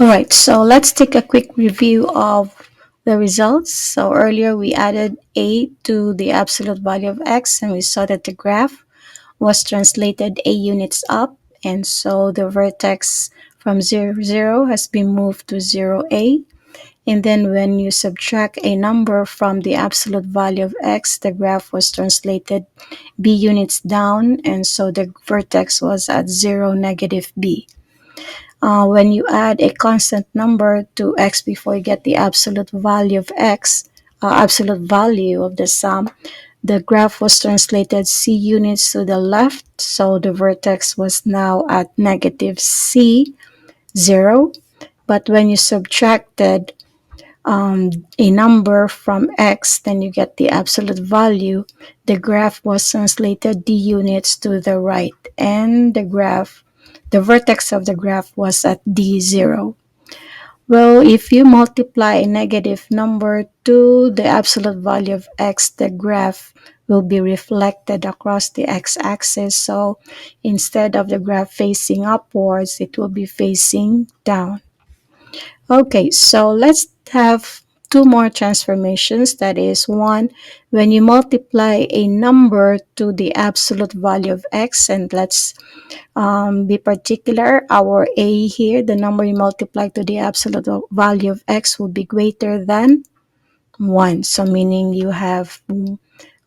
Alright, so let's take a quick review of the results. So earlier we added a to the absolute value of x, and we saw that the graph was translated a units up, and so the vertex from 0, 0 has been moved to 0a. And then when you subtract a number from the absolute value of x, the graph was translated b units down, and so the vertex was at 0, negative b. When you add a constant number to x before you get the absolute value of x, absolute value of the sum, the graph was translated c units to the left, so the vertex was now at negative c, 0. But when you subtracted a number from x, then you get the absolute value. The graph was translated d units to the right, and the vertex of the graph was at d0. Well, if you multiply a negative number to the absolute value of x, the graph will be reflected across the x-axis. So instead of the graph facing upwards, it will be facing down. Okay, so let's have two more transformations. That is, one, when you multiply a number to the absolute value of x, and let's be particular, our a here, the number you multiply to the absolute value of x will be greater than 1. So meaning you have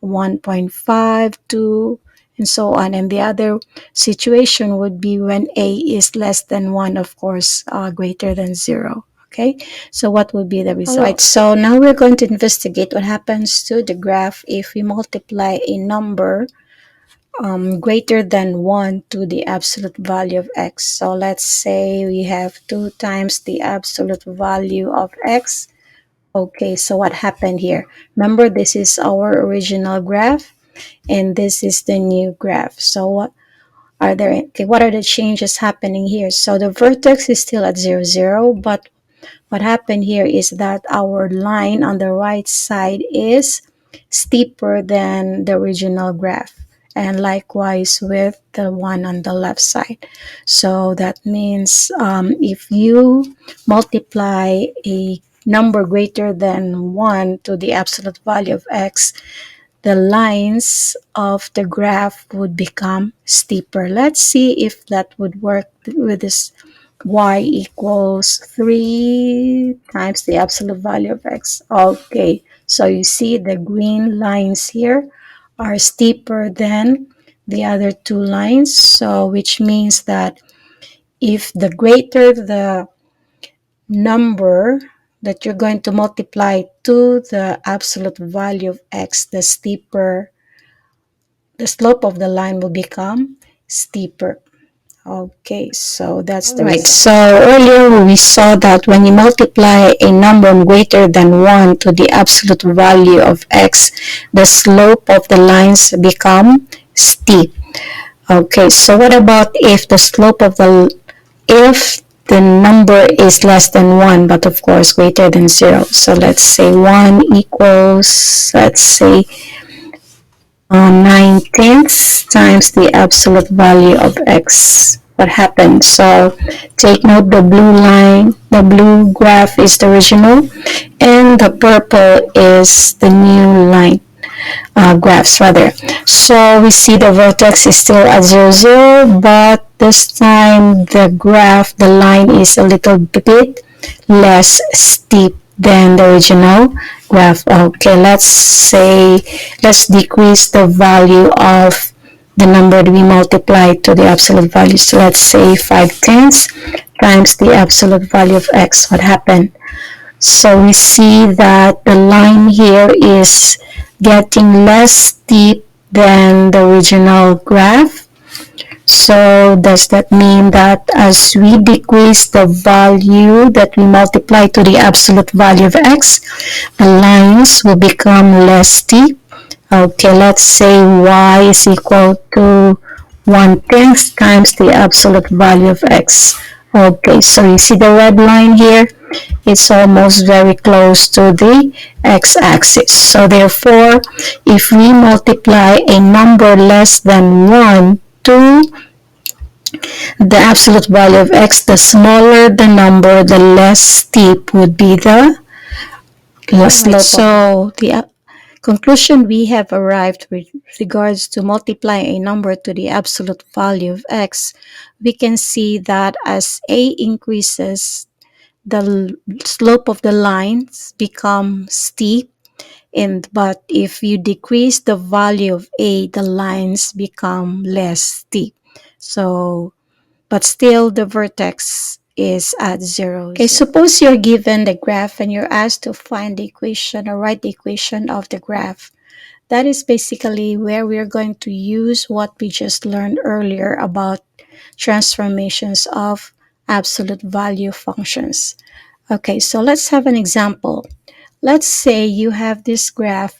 1.5, 2, and so on. And the other situation would be when a is less than 1, of course, greater than 0. Okay, so what would be the result? All right, so now we're going to investigate what happens to the graph if we multiply a number greater than 1 to the absolute value of x. So let's say we have 2 times the absolute value of x. Okay, so what happened here? Remember, this is our original graph, and this is the new graph. So what are the changes happening here? So the vertex is still at 0, 0, but what happened here is that our line on the right side is steeper than the original graph, and likewise with the one on the left side. So that means if you multiply a number greater than 1 to the absolute value of x, the lines of the graph would become steeper. Let's see if that would work with this. Y equals 3 times the absolute value of x. Okay, so you see the green lines here are steeper than the other two lines, so which means that if the greater the number that you're going to multiply to the absolute value of x, the steeper the slope of the line will become steeper. Okay, so that's the right. So earlier we saw that when you multiply a number greater than 1 to the absolute value of x, the slope of the lines become steep. Okay, so what about if if the number is less than 1, but of course greater than 0? So let's say 1 equals, let's say, 9/10 times the absolute value of x. What happened? So take note, the blue graph is the original, and the purple is the new line graphs rather. So we see the vertex is still at 0, 0, but this time the line is a little bit less steep than the original graph. Okay, let's decrease the value of the number that we multiply to the absolute value. So let's say 5/10 times the absolute value of x. What happened? So we see that the line here is getting less steep than the original graph. So does that mean that as we decrease the value that we multiply to the absolute value of x, the lines will become less steep? Okay, let's say y is equal to 1/10 times the absolute value of x. Okay, so you see the red line here? It's almost very close to the x-axis. So therefore, if we multiply a number less than 1 to the absolute value of x, the smaller the number, the less steep would be the slope. So the conclusion we have arrived with regards to multiplying a number to the absolute value of x, we can see that as a increases, the slope of the lines become steep, and but if you decrease the value of a, the lines become less steep. So but still the vertex is at zero. Okay, suppose you're given the graph and you're asked to find the equation or write the equation of the graph. That is basically where we're going to use what we just learned earlier about transformations of absolute value functions. Okay, so let's have an example. Let's say you have this graph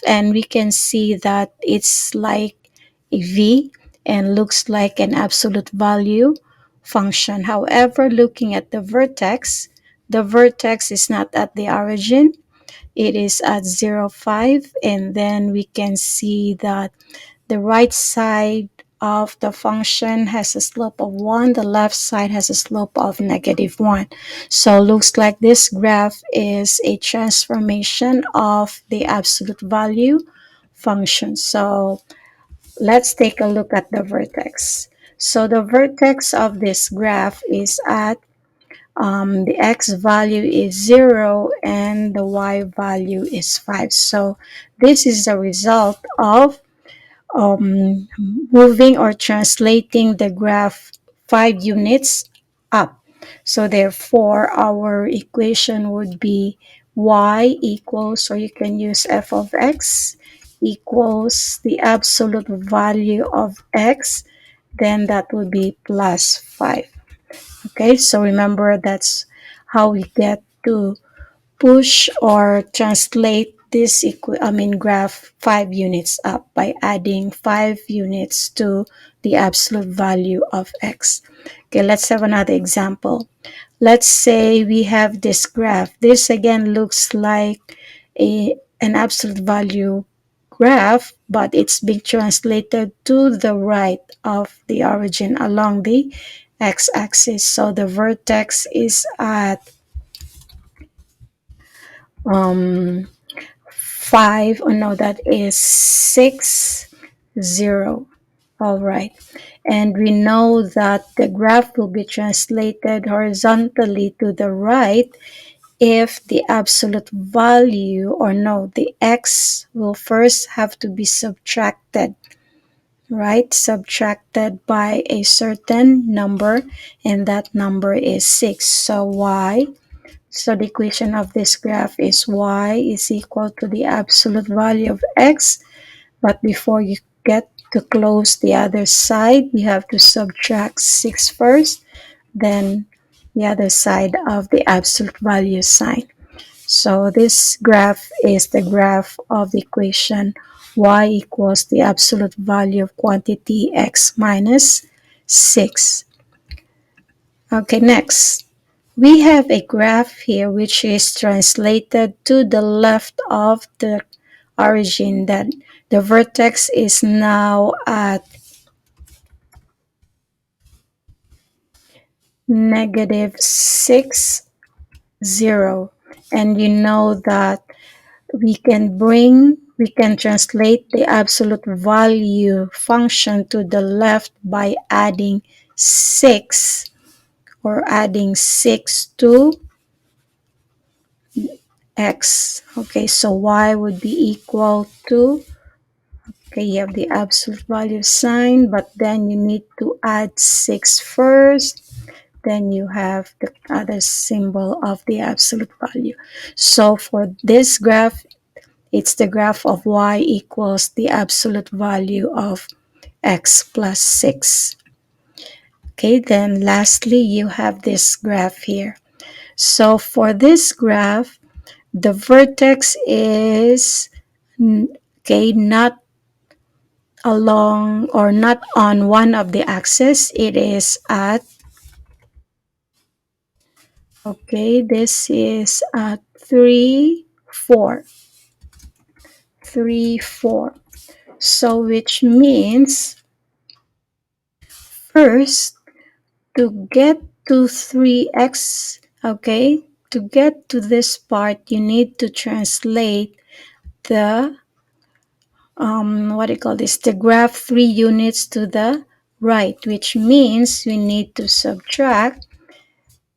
and we can see that it's like a V and looks like an absolute value function. However, looking at the vertex is not at the origin. It is at 0, 5, and then we can see that the right side of the function has a slope of 1, the left side has a slope of -1. So looks like this graph is a transformation of the absolute value function. So let's take a look at the vertex. So the vertex of this graph is at the x value is 0 and the y value is 5. So this is the result of um, moving or translating the graph 5 units up. So therefore, our equation would be y equals, or you can use f of x, equals the absolute value of x, then that would be plus 5. Okay, so remember that's how we get to push or translate this graph 5 units up by adding 5 units to the absolute value of x. Okay, let's have another example. Let's say we have this graph. This again looks like an absolute value graph, but it's being translated to the right of the origin along the x-axis. So the vertex is at um, 5, oh no, that is 6, 0. All right. And we know that the graph will be translated horizontally to the right if the absolute value, or no, the x will first have to be subtracted, right? Subtracted by a certain number, and that number is 6. So the equation of this graph is y is equal to the absolute value of x, but before you get to close the other side, you have to subtract 6 first, then the other side of the absolute value sign. So this graph is the graph of the equation y equals the absolute value of quantity x minus 6. Okay, next. We have a graph here which is translated to the left of the origin, that the vertex is now at -6, 0. And you know that we can translate the absolute value function to the left by adding 6, or adding 6 to x. Okay, so y would be equal to, okay, you have the absolute value sign, but then you need to add 6 first, then you have the other symbol of the absolute value. So for this graph, it's the graph of y equals the absolute value of x plus 6. Okay, then lastly, you have this graph here. So for this graph, the vertex is, okay, not along or not on one of the axes. It is at, okay, this is at 3, 4. 3, 4. So which means First, to get to 3x, okay, to get to this part, you need to translate the, what do you call this, the graph 3 units to the right, which means we need to subtract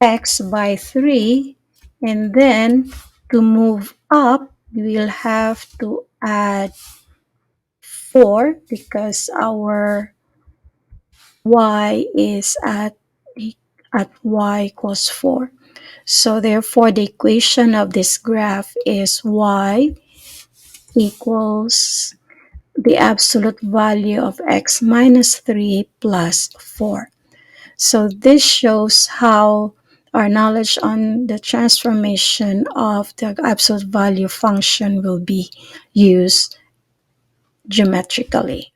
x by 3, and then to move up, we'll have to add 4 because our y is at y equals 4. So therefore, the equation of this graph is y equals the absolute value of x minus 3 plus 4. So this shows how our knowledge on the transformation of the absolute value function will be used geometrically.